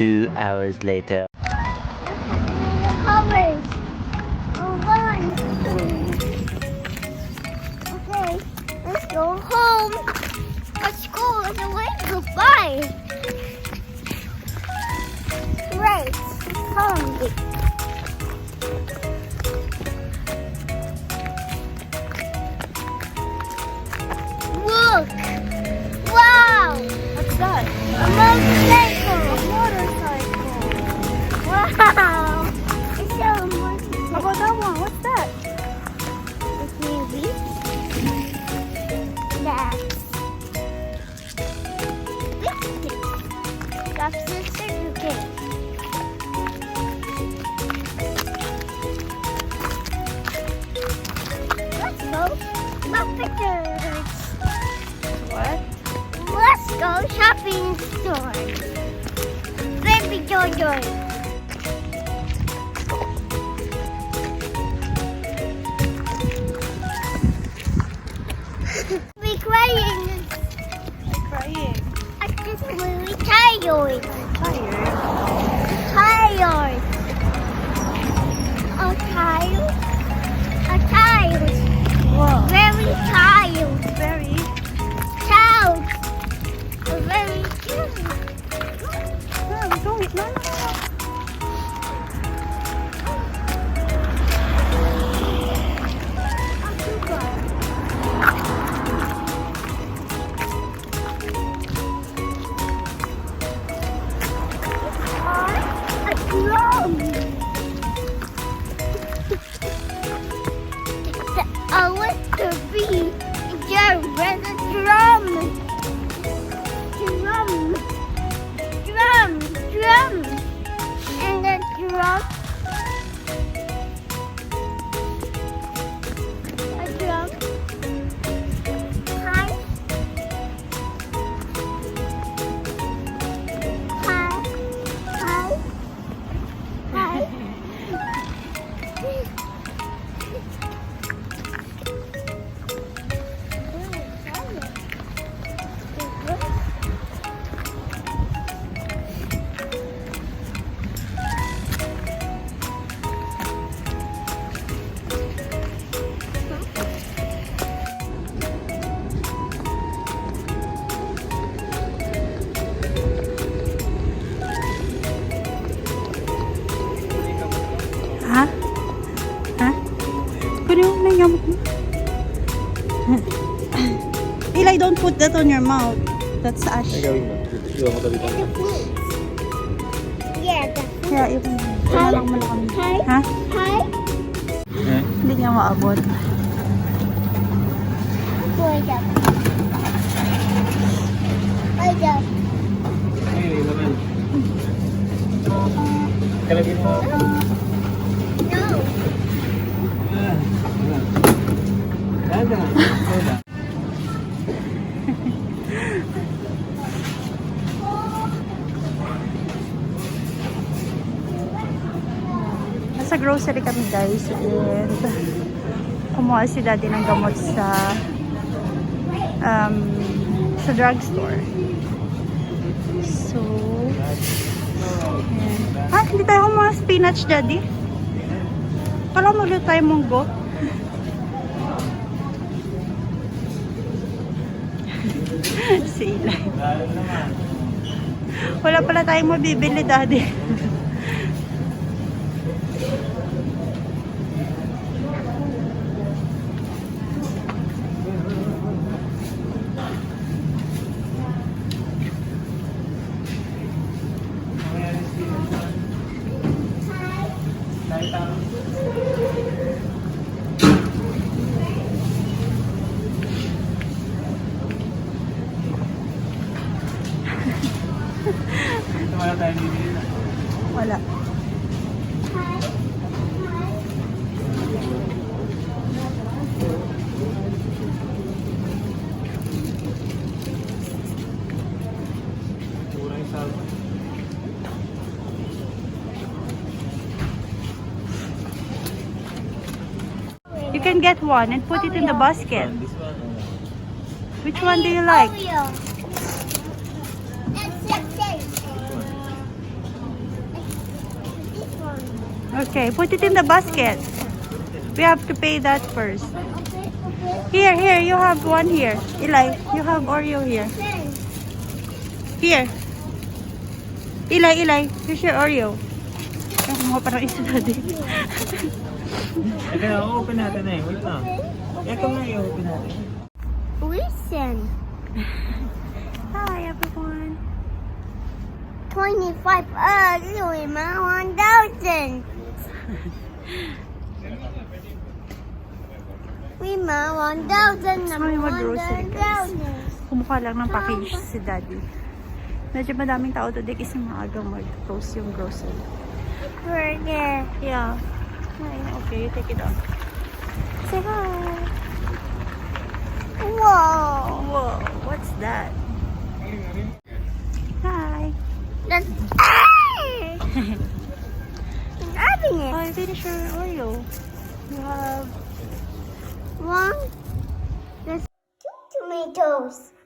2 hours later. Always. Run. Okay, let's go home. School is away. Goodbye. Great. Home. Look! Wow! What's that? A motorcycle! Motorcycle. Wow! It's a motorcycle. How about that one? What's that? It's maybe that. That's the certificate. Let's go. My pictures. What? Let's go shopping store. Baby Jojo. Be crying. Crying. I just really tired. Tired. Tired. Oh, tired. I'm tired. Wow. Very tired. Very. Tired. Very tired. No, don't. No. A drum. I want to be there with a drum. Drum. And the drum. A drum. Hi. Hi. Ha? Ha? Kunin mo na yung gamot mo. Eli, don't put that on your mouth. That's ash. Yeah, Kaya yung lang mo lang kami. Hi. Ha? Hi. Hindi niya maabot. Wait up. Wait up. No. Nasa grocery kami guys and kumuha si daddy ng gamot sa drugstore. So, ayan. Hindi tayo kumuha spinach daddy. Kala mo ulit tayo munggo. Si Eli. Wala pala tayong mabibili daddy. Wala. You can get one and put it in the basket. Which one do you like? Oreo. And Okay, put it in the basket. We have to pay that first. Here, you have one here. Eli, you have Oreo here. Here. Eli, here's your Oreo. Ay, kumuha parang isa daddy. Teka, open natin na eh. Wait lang. Ito nga i-open natin. Listen. Hi, everyone. 25 early, my 1,000. We ma 1,000 na Sorry, mag-grocery, guys. 1,000. Kumuha lang ng package si daddy. Medyo madaming tao today kasi maagang mag-close yung grocery. Burger. Yeah. Hi, okay, you take it off. Say hi. Whoa. Whoa, what's that? Hi. That's having it. Oh, you finished your Oreo. You have... One. There's 2 tomatoes.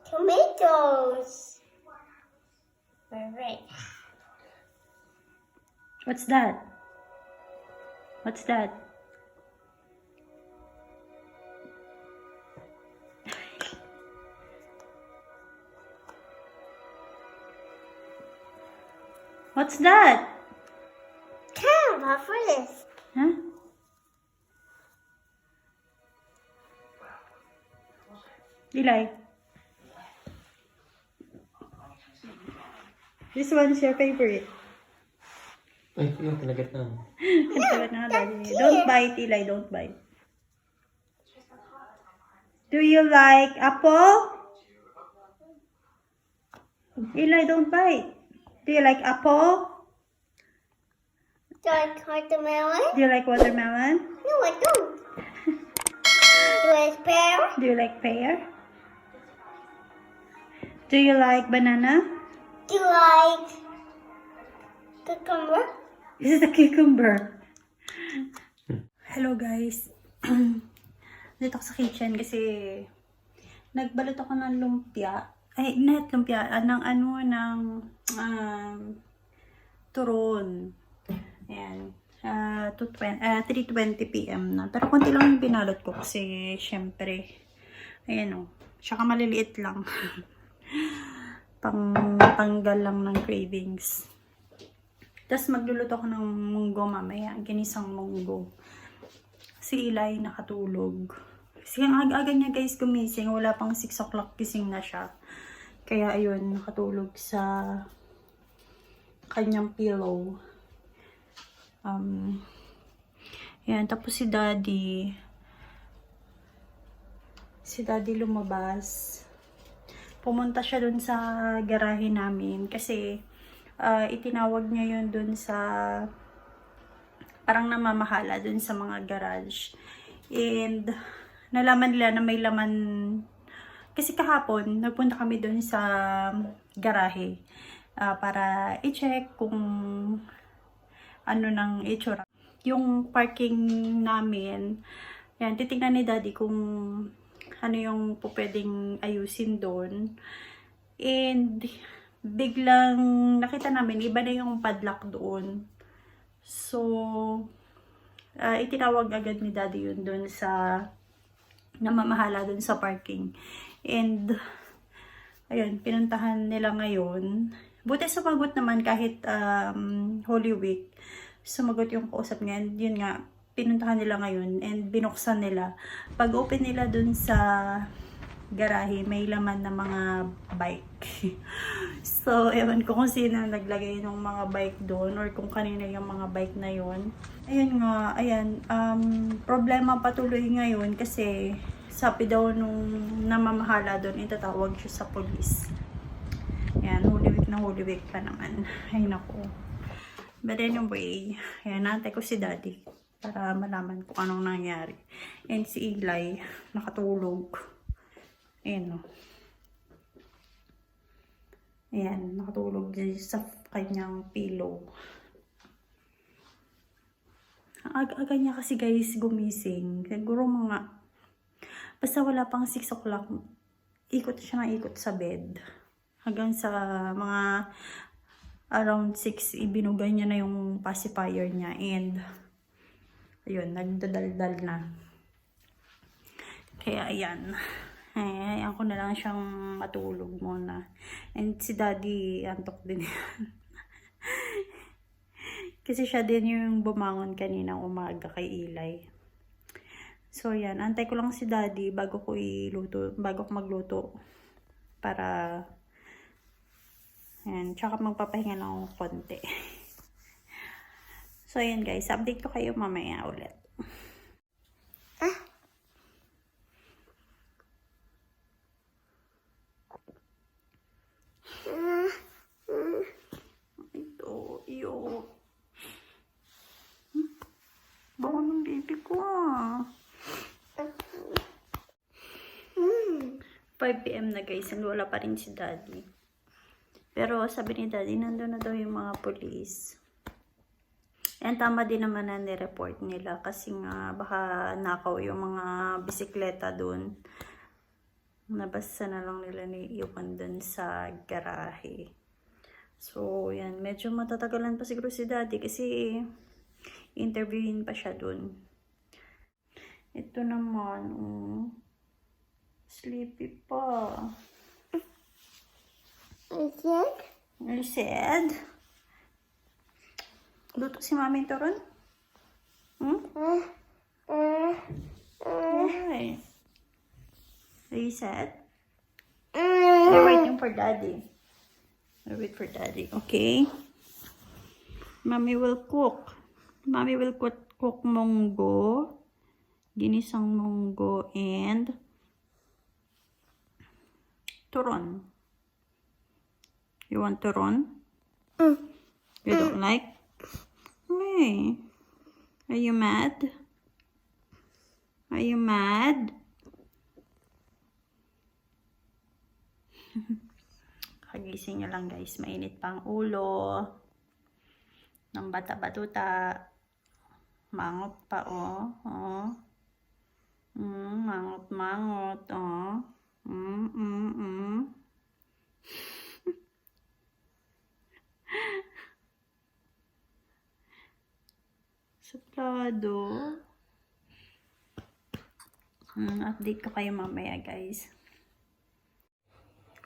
Tomatoes. Perfect. What's that? What's that? What's that? Canva for this. Huh? Eli. This one's your favorite. Ay, yung talagat na. Don't bite, Eli. Don't bite. Do you like apple? Eli, don't bite. Do you like apple? Do I like watermelon? Do you like watermelon? No, I don't. Do I like pear? Do you like pear? Do you like banana? Do you like cucumber? This is a cucumber. Hello guys. Dito ako sa kitchen kasi nagbalot ako ng lumpia. Ay, not lumpia. Ng turon. Ayan. 3:20 p.m. na. Pero konti lang yung binalot ko kasi syempre, ayan o. Tsaka maliliit lang. Tanggal lang ng cravings. Tapos magluluto ako ng munggo mamaya. Ginisang munggo. Si Eli nakatulog. Kasi ang aga-aga niya guys gumising. Wala pang 6 o'clock gising na siya. Kaya ayun, nakatulog sa kanyang pillow. Yan. Tapos si daddy lumabas. Pumunta siya dun sa garahe namin kasi itinawag niya yun dun sa parang namamahala dun sa mga garage. And nalaman nila na may laman kasi kahapon nagpunta kami dun sa garahe para i-check kung ano nang itsura. Yung parking namin, yan, titingnan ni daddy kung ano yung pwedeng ayusin doon. And biglang nakita namin, iba na yung padlock doon. So, itinawag agad ni daddy yun doon sa namamahala doon sa parking. And ayun, pinuntahan nila ngayon. Buti sumagot naman kahit Holy Week. Sumagot yung kausap niya. Yun nga, pinuntahan nila ngayon and binuksan nila. Pag open nila dun sa garahe, may laman na mga bike. So, ewan ko kung sino naglagay ng mga bike doon or kung kanina yung mga bike na yun. Ayun nga, ayan. Problema patuloy ngayon kasi sabi daw nung namamahala doon, itatawag siya sa police. Ayan, Holy Week pa naman. Ay, naku. But anyway, ayan, nantay ko si daddy para malaman kung anong nangyari. And si Eli, nakatulog. Ayan, o. Ayan, nakatulog sa kanyang pillow. Ang aga niya kasi guys gumising. Siguro mga, basta wala pang 6 o'clock, ikot siya na ikot sa bed. Hanggang sa mga around 6, ibinugay niya na yung pacifier niya. And, ayun, nagdadaldal na. Kaya, ayan. Ayan ko na lang siyang matulog muna. And si daddy, antok din yan. Kasi siya din yung bumangon kaninang umaga kay Eli. So, yan. Antay ko lang si daddy bago ko magluto. Para, yan. Tsaka magpapahinga lang ako konti. So, yan guys. Update ko kayo mamaya ulit. Ito, iyo. Baka ng baby ko 5 PM na guys, and wala pa rin si daddy. Pero sabi ni daddy, nandun na daw yung mga police. And tama din naman na ni-report nila kasi nga baka nakaw yung mga bisikleta dun. Nabasa na lang nila ni iwan dun sa garahe. So yan, medyo matatagalan pa siguro si daddy kasi interviewin pa siya dun. Ito naman, sleepy pa. You said? Luto si mami ito ron? Why? Are you sad? You're waiting for daddy. Wait for daddy, okay? Mommy will cook. Mommy will cook munggo, ginisang munggo, and turon. You want turon? You don't like? Hey, are you mad? Are you mad? Kagising niya lang guys, mainit pa ang ulo ng bata-batuta. Mangot pa mangot, Suplado. Update ko kayo mamaya guys.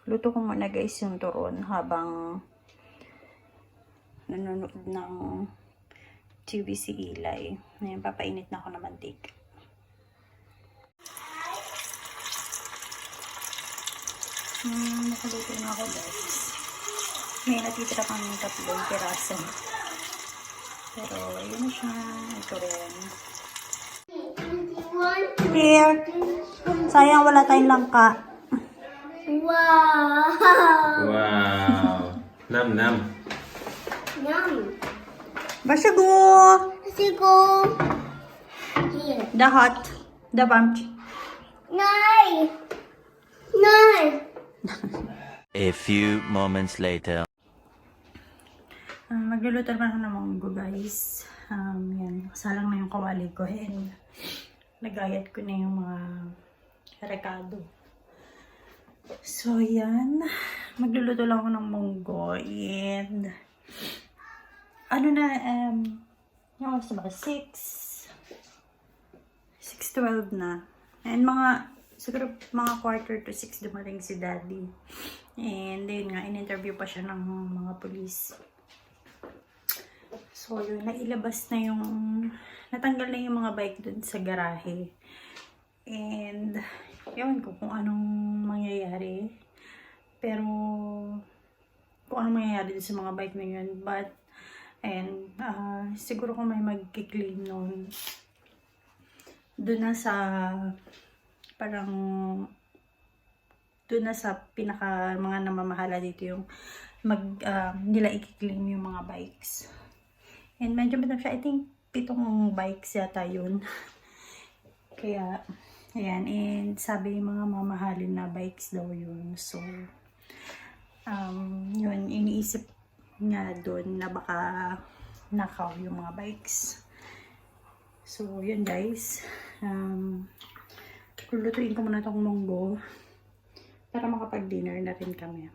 Luto ko muna guys yung turon habang nanonood ng TV si Eli. Ngayon, papainit na ako ng mantika. Nakaluto na ako guys. May natitira pang 3 piraso. Pero, ayun na siya. Ito rin. Here. Sayang wala tayong langka. Wow! Wow! Nam. Yum! Bashago! Sigo! Here. The hot. The bump. Nine! Nine! A few moments later. Magluluto naman ako ng munggo guys. Yan. Kasalang na yung kawali ko. And nagayat ko na yung mga rekado. So, yan. Magluluto lang ako ng munggo. And ano na, yung oras na ba? 6:12 na. And siguro mga 5:45 dumating si daddy. And then nga, in-interview pa siya ng mga police. So, yun, nailabas na natanggal na yung mga bike dun sa garahe. And, ewan ko kung anong mangyayari. Pero, kung anong mangyayari dun sa mga bike na yun. But, and, siguro kung may mag-clean nun, dun na sa, parang, dun na sa pinaka, mga namamahala dito yung, nila i-clean yung mga bikes. And medyo madam siya, I think 7 bikes yata yun. Kaya, ayan, and sabi yung mga mamahalin na bikes daw yun. So, yun, iniisip nga doon na baka nakaw yung mga bikes. So, yun guys. Lulutuin ko muna itong munggo para makapag-dinner na rin kami.